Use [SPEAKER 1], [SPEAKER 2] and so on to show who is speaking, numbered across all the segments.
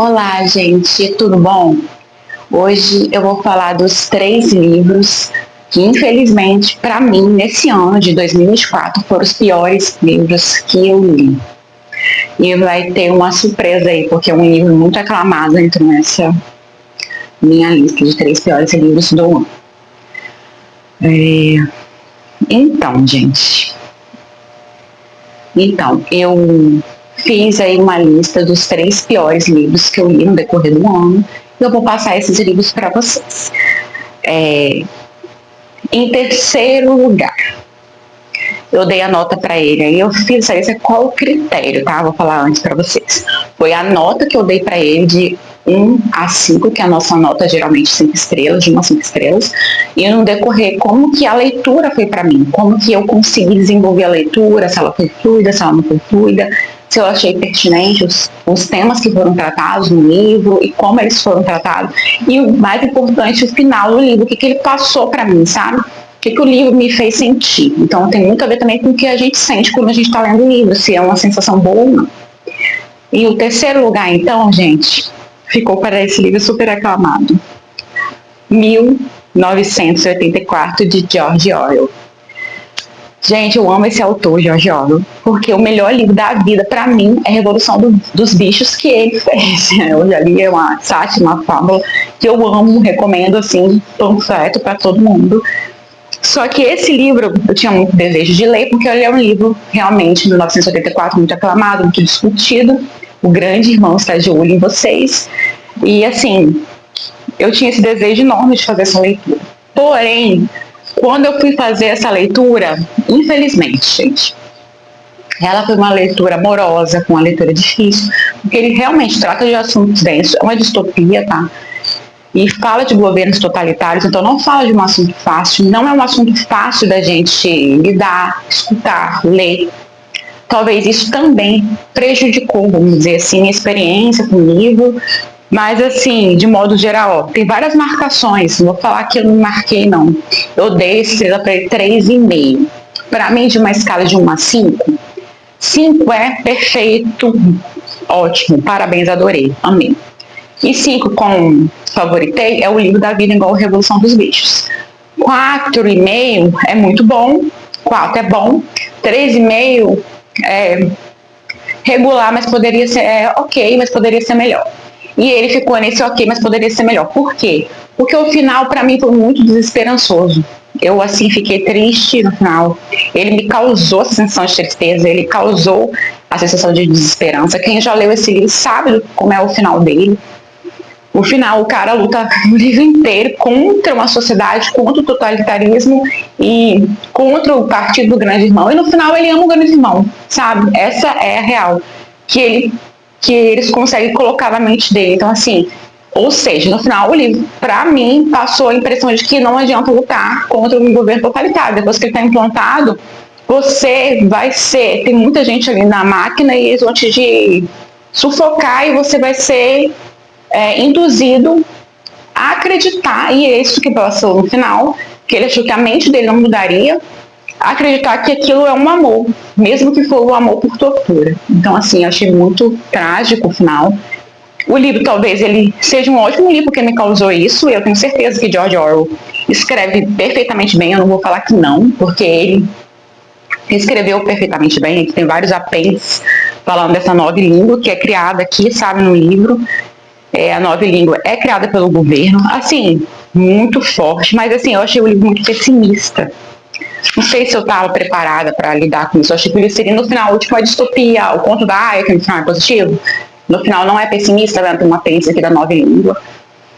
[SPEAKER 1] Olá, gente, tudo bom? Hoje eu vou falar dos três livros que, infelizmente, para mim, nesse ano de 2024, foram os piores livros que eu li. E vai ter uma surpresa aí, porque é um livro muito aclamado entrou nessa minha lista de três piores livros do ano. Então, gente, eu fiz aí uma lista dos três piores livros que eu li no decorrer do ano e eu vou passar esses livros para vocês. Em terceiro lugar, eu dei a nota para ele. Aí eu fiz isso, qual o critério, tá? Vou falar antes para vocês. Foi a nota que eu dei para ele de 1 a 5, que é a nossa nota geralmente 5 estrelas, de 1 a 5 estrelas, e no decorrer como que a leitura foi para mim, como que eu consegui desenvolver a leitura, se ela foi fluida, se ela não foi fluida, se eu achei pertinente os temas que foram tratados no livro e como eles foram tratados, e o mais importante, o final do livro, o que ele passou para mim, sabe? O que o livro me fez sentir. Então tem muito a ver também com o que a gente sente quando a gente está lendo o livro, se é uma sensação boa ou não. E o terceiro lugar, então, gente, ficou para esse livro super aclamado, 1984, de George Orwell. Gente, eu amo esse autor, George Orwell, porque o melhor livro da vida, para mim, é Revolução dos Bichos, que ele fez. Eu já li uma sátira, uma fábula, que eu amo, recomendo, assim, panfleto para todo mundo. Só que esse livro eu tinha muito desejo de ler, porque ele é um livro realmente, de 1984, muito aclamado, muito discutido. O grande irmão está de olho em vocês. E, assim, eu tinha esse desejo enorme de fazer essa leitura. Porém, quando eu fui fazer essa leitura, infelizmente, gente, ela foi uma leitura amorosa, uma leitura difícil, porque ele realmente trata de assuntos densos, é uma distopia, tá? E fala de governos totalitários, então não fala de um assunto fácil, não é um assunto fácil da gente lidar, escutar, ler. Talvez isso também prejudicou, vamos dizer assim, a experiência com o livro, mas assim, de modo geral, ó, tem várias marcações, não vou falar que eu não marquei não, eu dei estrela para ele 3,5. Para mim, de uma escala de 1 a 5, 5 é perfeito, ótimo, parabéns, adorei, amei. E 5, com favoritei, é o livro da vida igual a Revolução dos Bichos. 4,5 é muito bom, 4 é bom, 3,5 é regular, mas poderia ser ok, mas poderia ser melhor. E ele ficou nesse ok, mas poderia ser melhor. Por quê? Porque o final, para mim, foi muito desesperançoso. Eu, assim, fiquei triste no final. Ele me causou a sensação de tristeza, ele causou a sensação de desesperança. Quem já leu esse livro sabe como é o final dele. O final, o cara luta o livro inteiro contra uma sociedade, contra o totalitarismo e contra o partido do grande irmão. E no final ele ama o grande irmão, sabe? Essa é a real. Que eles conseguem colocar na mente dele. Então, assim, ou seja, no final o livro, pra mim, passou a impressão de que não adianta lutar contra um governo totalitário. Depois que ele está implantado, você vai ser... Tem muita gente ali na máquina e eles vão te sufocar e você vai ser... induzido a acreditar, e é isso que passou no final, que ele achou que a mente dele não mudaria, acreditar que aquilo é um amor, mesmo que for um amor por tortura. Então, assim, eu achei muito trágico o final. O livro, talvez, ele seja um ótimo livro que me causou isso, e eu tenho certeza que George Orwell escreve perfeitamente bem, eu não vou falar que não, porque ele escreveu perfeitamente bem, ele tem vários apêndices falando dessa nova língua que é criada aqui, sabe, no livro. A nova língua é criada pelo governo, assim, muito forte, mas assim, eu achei o livro muito pessimista. Não sei se eu estava preparada para lidar com isso. Eu achei que ele seria, no final, tipo uma distopia, o conto da Aya, que no final é positivo. No final não é pessimista, né? Tem uma apêndice aqui da nova língua.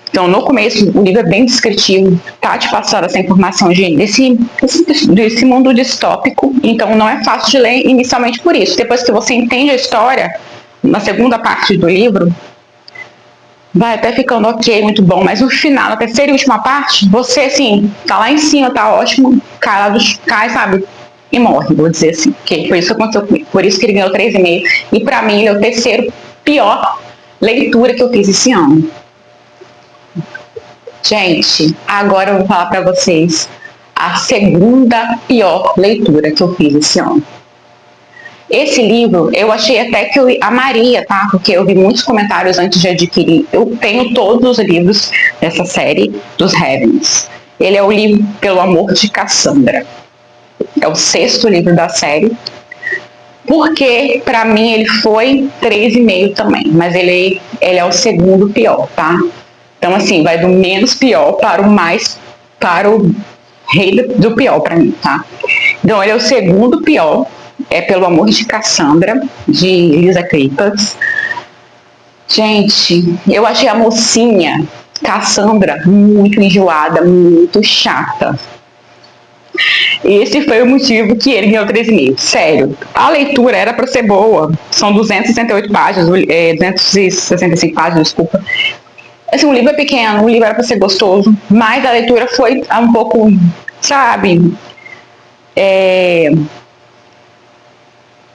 [SPEAKER 1] Então, no começo, o livro é bem descritivo, tá te passando essa informação desse mundo distópico, então não é fácil de ler inicialmente por isso. Depois que você entende a história, na segunda parte do livro, vai até ficando ok, muito bom, mas no final, na terceira e última parte, você, assim, tá lá em cima, tá ótimo, cai, sabe, e morre, vou dizer assim, que foi isso que aconteceu comigo, por isso que ele ganhou 3,5, e pra mim ele é o terceiro pior leitura que eu fiz esse ano. Gente, agora eu vou falar pra vocês a segunda pior leitura que eu fiz esse ano. Esse livro, eu achei até que eu amaria, tá? Porque eu vi muitos comentários antes de adquirir. Eu tenho todos os livros dessa série dos Heavens. Ele é o livro Pelo Amor de Cassandra. É o 6º livro da série. Porque, pra mim, ele foi 3,5 também. Mas ele é o 2º pior, tá? Então, assim, vai do menos pior para o mais... para o rei do pior pra mim, tá? Então, ele é o 2º pior. É Pelo Amor de Cassandra, de Lisa Kleypas. Gente, eu achei a mocinha Cassandra muito enjoada, muito chata. Esse foi o motivo que ele ganhou 3,5. Sério, a leitura era para ser boa. São 268 páginas, 265 páginas, desculpa. Assim, o livro é pequeno, o livro era para ser gostoso, mas a leitura foi um pouco, sabe...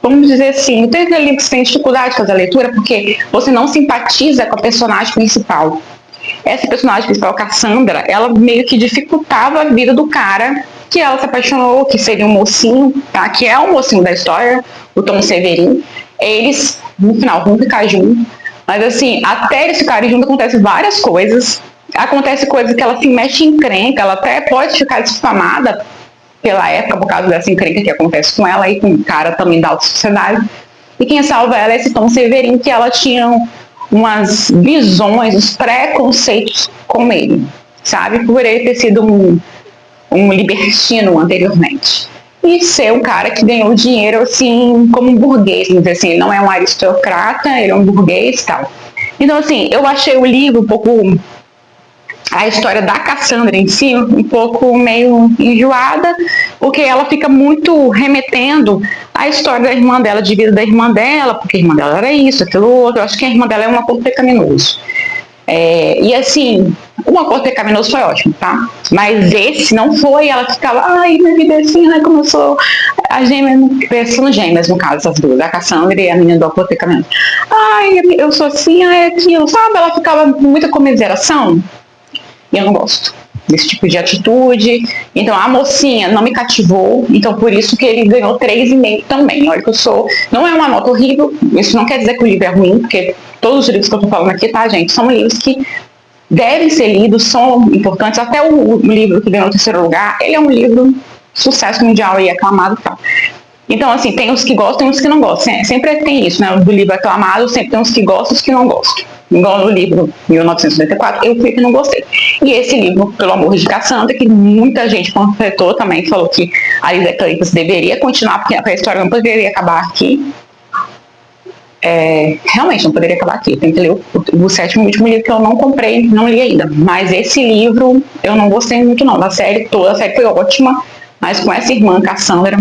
[SPEAKER 1] vamos dizer assim, tem aquele livro que você tem dificuldade de fazer a leitura porque você não simpatiza com a personagem principal. Essa personagem principal, Cassandra, ela meio que dificultava a vida do cara que ela se apaixonou, que seria um mocinho, tá? Que é o mocinho da história, o Tom Severin. Eles, no final, vão ficar juntos. Mas assim, até eles ficarem juntos, acontecem várias coisas. Acontece coisas que ela se mexe em encrenca, ela até pode ficar difamada pela época, por causa dessa encrenca que acontece com ela e com o cara também da alta sociedade. E quem salva ela é esse Tom Severin, que ela tinha umas visões, uns preconceitos com ele, sabe? Por ele ter sido um libertino anteriormente. E ser um cara que ganhou dinheiro, assim, como um burguês, vamos dizer assim. Ele não é um aristocrata, ele é um burguês e tal. Então, assim, eu achei o livro um pouco... a história da Cassandra em si, um pouco meio enjoada, porque ela fica muito remetendo à história da irmã dela, de vida da irmã dela, porque a irmã dela era isso, aquilo outro. Eu acho que a irmã dela é um acordo pecaminoso. E assim, o acordo pecaminoso foi ótimo, tá? Mas esse não foi. Ela ficava, ai, minha vida é assim, né? Como eu sou a gêmea, são gêmeas no caso, essas duas, a Cassandra e a menina do acordo pecaminoso. Ai, eu sou assim, ai, aquilo, sabe? Ela ficava com muita comiseração. E eu não gosto desse tipo de atitude. Então a mocinha não me cativou, então por isso que ele ganhou 3,5 também. Olha que eu sou... não é uma nota horrível, isso não quer dizer que o livro é ruim, porque todos os livros que eu tô falando aqui, tá, gente, são livros que devem ser lidos, são importantes. Até o livro que ganhou o 3º lugar, ele é um livro sucesso mundial e aclamado e tal. Então, assim, tem os que gostam e os que não gostam. Sempre tem isso, né? Do livro aclamado, sempre tem os que gostam e os que não gostam. Igual no livro 1984, eu fui que não gostei. E esse livro, Pelo Amor de Cassandra, que muita gente completou também, falou que a Lisa Kleypas deveria continuar, porque a história não poderia acabar aqui. Realmente não poderia acabar aqui. Tem que ler o 7º e último livro que eu não comprei, não li ainda. Mas esse livro eu não gostei muito não. Da série toda, a série foi ótima, mas com essa irmã, Cassandra,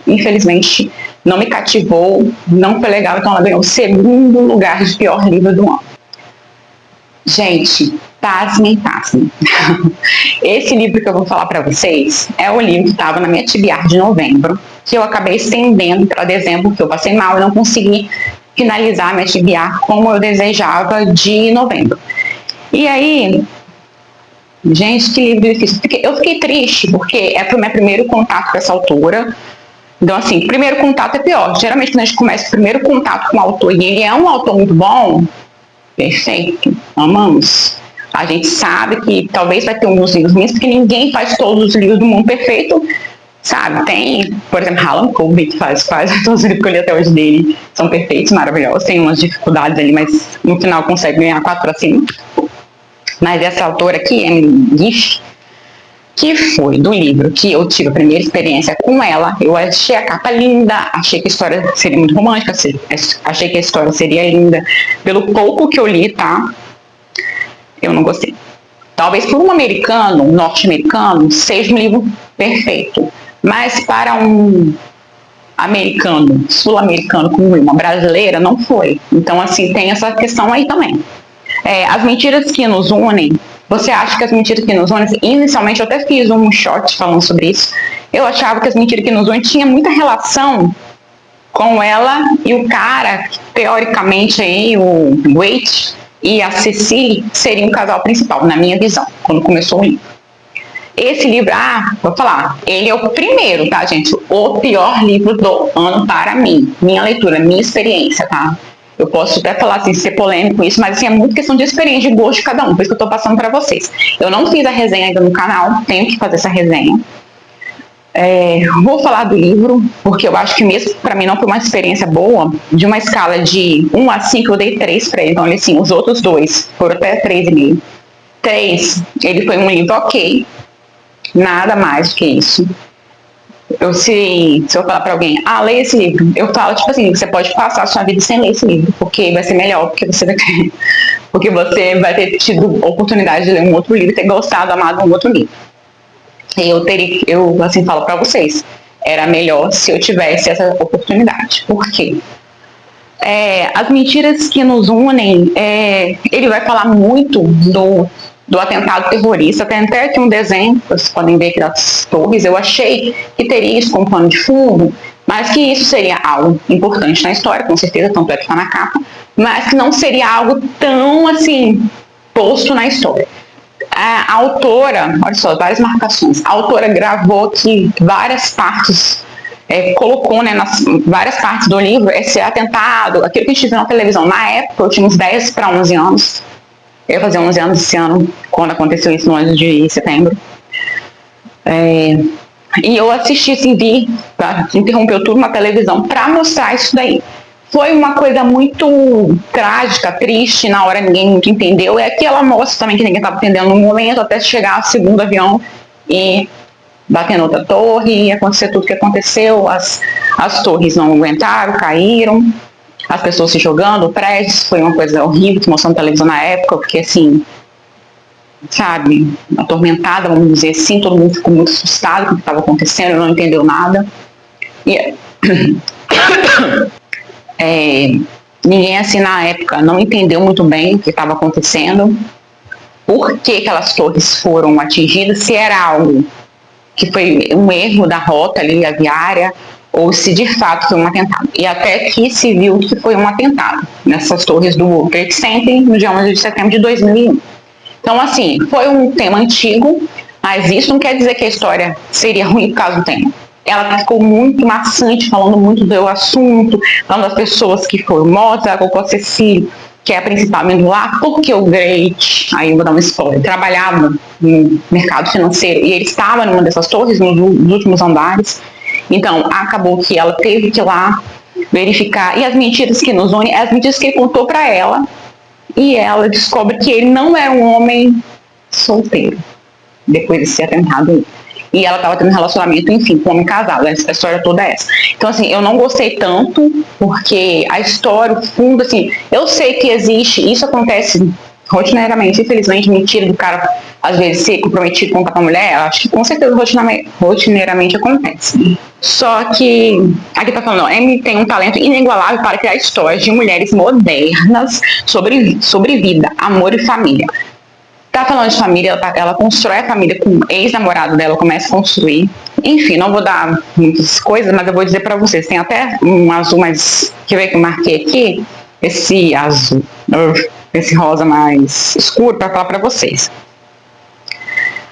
[SPEAKER 1] infelizmente não me cativou, não foi legal, então ela ganhou o 2º lugar de pior livro do ano. Gente, pasmem. Esse livro que eu vou falar para vocês é o livro que estava na minha TBR de novembro, que eu acabei estendendo para dezembro, porque eu passei mal e não consegui finalizar a minha TBR como eu desejava de novembro. E aí, gente, que livro difícil. Eu fiquei triste, porque foi o meu primeiro contato com essa autora. Então, assim, primeiro contato é pior. Geralmente, quando a gente começa o primeiro contato com o autor e ele é um autor muito bom, perfeito, amamos. A gente sabe que talvez vai ter alguns livros ruins, porque ninguém faz todos os livros do mundo perfeito, sabe? Tem, por exemplo, Harlan Coben, que faz todos os livros que eu li até hoje dele, são perfeitos, maravilhosos, tem umas dificuldades ali, mas no final consegue ganhar 4 para 5. Mas essa autora aqui, Emily Gish, que foi do livro que eu tive a primeira experiência com ela, eu achei a capa linda, achei que a história seria muito romântica, achei que a história seria linda. Pelo pouco que eu li, tá? Eu não gostei. Talvez por um americano, norte-americano, seja um livro perfeito, mas para um americano, sul-americano como uma brasileira, não foi. Então, assim, tem essa questão aí também. As mentiras que nos unem. Você acha que as mentiras que nos unem... Inicialmente, eu até fiz um short falando sobre isso. Eu achava que as mentiras que nos unem tinha muita relação com ela e o cara, teoricamente, aí, o Waite e a Cecily seriam o casal principal, na minha visão, quando começou o livro. Esse livro, vou falar, ele é o primeiro, tá, gente? O pior livro do ano para mim. Minha leitura, minha experiência, tá? Eu posso até falar assim, ser polêmico com isso, mas assim, é muito questão de experiência, de gosto de cada um, por isso que eu tô passando para vocês. Eu não fiz a resenha ainda no canal, tenho que fazer essa resenha. Vou falar do livro, porque eu acho que mesmo para mim não foi uma experiência boa, de uma escala de 1 a 5, eu dei 3 para ele, então assim, os outros dois foram até 3,5. 3, ele foi um livro ok, nada mais do que isso. Se eu falar pra alguém, leia esse livro, eu falo, tipo assim, você pode passar a sua vida sem ler esse livro, porque vai ser melhor, porque você vai ter tido oportunidade de ler um outro livro e ter gostado, amado um outro livro. E eu assim, falo pra vocês, era melhor se eu tivesse essa oportunidade. Por quê? As mentiras que nos unem, ele vai falar muito do atentado terrorista. Tem até aqui um desenho, vocês podem ver aqui das torres. Eu achei que teria isso como pano de fundo, mas que isso seria algo importante na história, com certeza, tanto é que está na capa, mas que não seria algo tão, assim, posto na história. A autora, olha só, várias marcações, a autora gravou aqui várias partes, colocou, né, nas várias partes do livro esse atentado, aquilo que a gente viu na televisão. Na época, eu tinha uns 10 para 11 anos, eu ia fazer 11 anos esse ano, quando aconteceu isso no 11 de setembro. E eu assisti, assim, vi, tá? Interrompeu tudo na televisão para mostrar isso daí. Foi uma coisa muito trágica, triste, na hora ninguém muito entendeu. É que ela mostra também que ninguém estava entendendo no momento, até chegar o segundo avião e bater na outra torre e acontecer tudo que aconteceu. As torres não aguentaram, caíram, as pessoas se jogando, prédios, foi uma coisa horrível que mostrou na televisão na época, porque assim, sabe, atormentada, vamos dizer assim, todo mundo ficou muito assustado com o que estava acontecendo, não entendeu nada. Ninguém assim na época não entendeu muito bem o que estava acontecendo, por que aquelas torres foram atingidas, se era algo que foi um erro da rota ali, aviária, ou se de fato foi um atentado. E até que se viu que foi um atentado nessas torres do World Trade Center no dia 11 de setembro de 2001. Então, assim, foi um tema antigo, mas isso não quer dizer que a história seria ruim por causa do tema. Ela ficou muito maçante, falando muito do assunto, falando das pessoas que foram mortas, a culpa Cecília, que é a principal lá, porque o Great, aí eu vou dar um spoiler, trabalhava no mercado financeiro e ele estava numa dessas torres, nos últimos andares. Então, acabou que ela teve que ir lá verificar. E as mentiras que nos unem, as mentiras que ele contou para ela, e ela descobre que ele não era um homem solteiro, depois de ser atentado. E ela estava tendo um relacionamento, enfim, com um homem casado. A história toda é essa. Então, assim, eu não gostei tanto, porque a história, o fundo, assim, eu sei que existe, isso acontece rotineiramente, infelizmente, mentira do cara, às vezes, ser comprometido com a mulher, acho que com certeza rotineiramente acontece. Só que, aqui tá falando, Amy tem um talento inigualável para criar histórias de mulheres modernas sobre vida, amor e família. Tá falando de família, ela constrói a família com o ex-namorado dela, começa a construir. Enfim, não vou dar muitas coisas, mas eu vou dizer pra vocês. Tem até um azul mais... Deixa eu ver que eu marquei aqui. Esse azul, esse rosa mais escuro, pra falar pra vocês.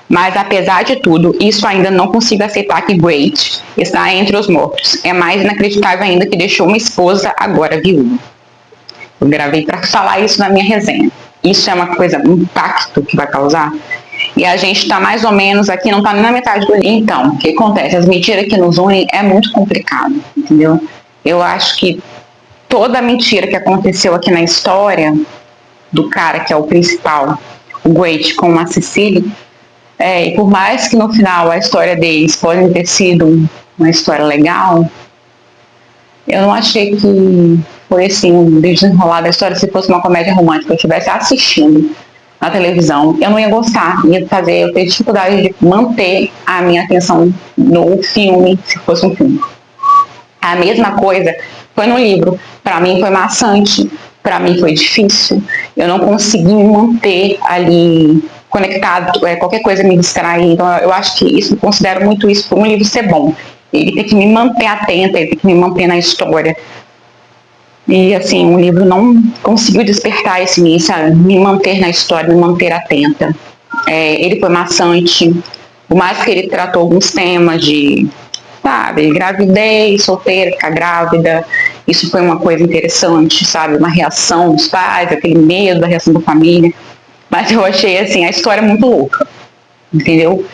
[SPEAKER 1] Mas, apesar de tudo, isso ainda não consigo aceitar que Great está entre os mortos. É mais inacreditável ainda que deixou uma esposa agora viúva. Eu gravei pra falar isso na minha resenha. Isso é uma coisa, um impacto que vai causar. E a gente está mais ou menos aqui, não está nem na metade do livro. Então, o que acontece? As mentiras que nos unem é muito complicado, entendeu? Eu acho que toda mentira que aconteceu aqui na história do cara que é o principal, o Great, com a Cecília, e por mais que no final a história deles pode ter sido uma história legal, eu não achei que foi assim, um desenrolar da história. Se fosse uma comédia romântica, eu estivesse assistindo na televisão, eu não ia gostar, eu ter dificuldade de manter a minha atenção no filme, se fosse um filme. A mesma coisa foi no livro. Para mim foi maçante, para mim foi difícil, eu não consegui me manter ali conectado, qualquer coisa me distrai. Então eu acho que isso, considero muito isso por um livro ser bom. Ele tem que me manter atenta, ele tem que me manter na história. E assim, o livro não conseguiu despertar esse início, me manter na história, me manter atenta. Ele foi maçante, Por mais que ele tratou alguns temas de, sabe, gravidez, solteira, ficar grávida, isso foi uma coisa interessante, sabe, uma reação dos pais, aquele medo da reação da família, mas eu achei, assim, a história muito louca, entendeu?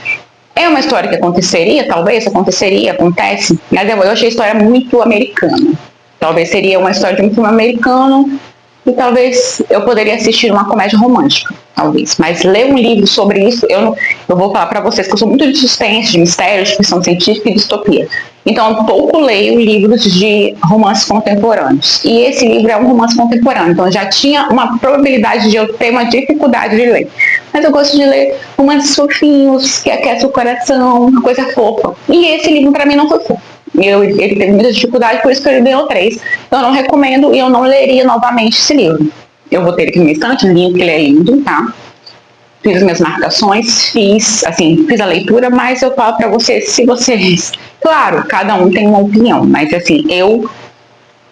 [SPEAKER 1] É uma história que aconteceria, talvez, aconteceria, acontece, mas eu achei a história muito americana. Talvez seria uma história de um filme americano e talvez eu poderia assistir uma comédia romântica, talvez. Mas ler um livro sobre isso, eu vou falar para vocês que eu sou muito de suspense, de mistério, de ficção científica e distopia. Então, eu pouco leio livros de romances contemporâneos. E esse livro é um romance contemporâneo, então já tinha uma probabilidade de eu ter uma dificuldade de ler. Mas eu gosto de ler romances fofinhos, que aquecem o coração, uma coisa fofa. E esse livro, para mim, não foi fofo. Ele teve muita dificuldade, por isso que ele ganhou 3. Eu não recomendo e eu não leria novamente esse livro. Eu vou ter aqui no meu estante, lindo, que ele é lindo, tá? Fiz as minhas marcações, fiz a leitura, mas eu falo para vocês, se vocês... Claro, cada um tem uma opinião, mas assim,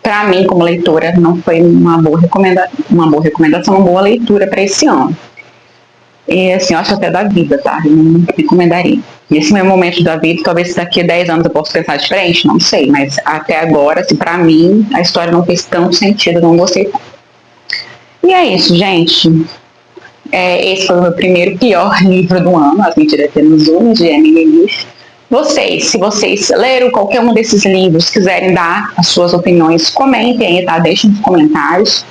[SPEAKER 1] para mim, como leitora, não foi uma boa recomendação, uma boa leitura para esse ano. E assim, eu acho até da vida, tá? Eu não recomendaria. Nesse meu momento da vida, talvez daqui a 10 anos eu possa pensar diferente, não sei, mas até agora, assim, pra mim, a história não fez tanto sentido, eu não gostei. E é isso, gente. Esse foi o meu primeiro pior livro do ano, As Mentiras que Nos Unem, de Emily Leaf. Vocês, se vocês leram qualquer um desses livros, quiserem dar as suas opiniões, comentem aí, tá? Deixem nos comentários.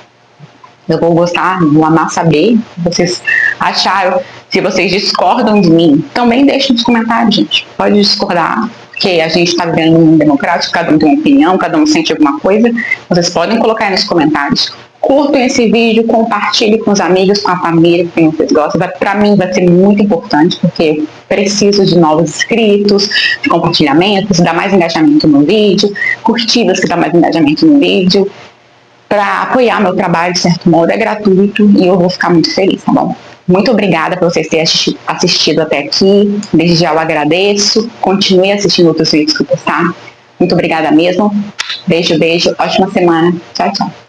[SPEAKER 1] Eu vou gostar, vou amar saber o que vocês acharam. Se vocês discordam de mim, também deixem nos comentários, gente. Pode discordar, porque a gente está vivendo um mundo democrático, cada um tem uma opinião, cada um sente alguma coisa. Vocês podem colocar aí nos comentários. Curtam esse vídeo, compartilhem com os amigos, com a família, com quem vocês gostam. Para mim vai ser muito importante, porque eu preciso de novos inscritos, de compartilhamentos, dar mais engajamento no vídeo, curtidas que dá mais engajamento no vídeo. Para apoiar meu trabalho, de certo modo, é gratuito e eu vou ficar muito feliz, tá bom? Muito obrigada por vocês terem assistido até aqui. Desde já eu agradeço. Continue assistindo outros vídeos que eu postar. Muito obrigada mesmo. Beijo, beijo. Ótima semana. Tchau, tchau.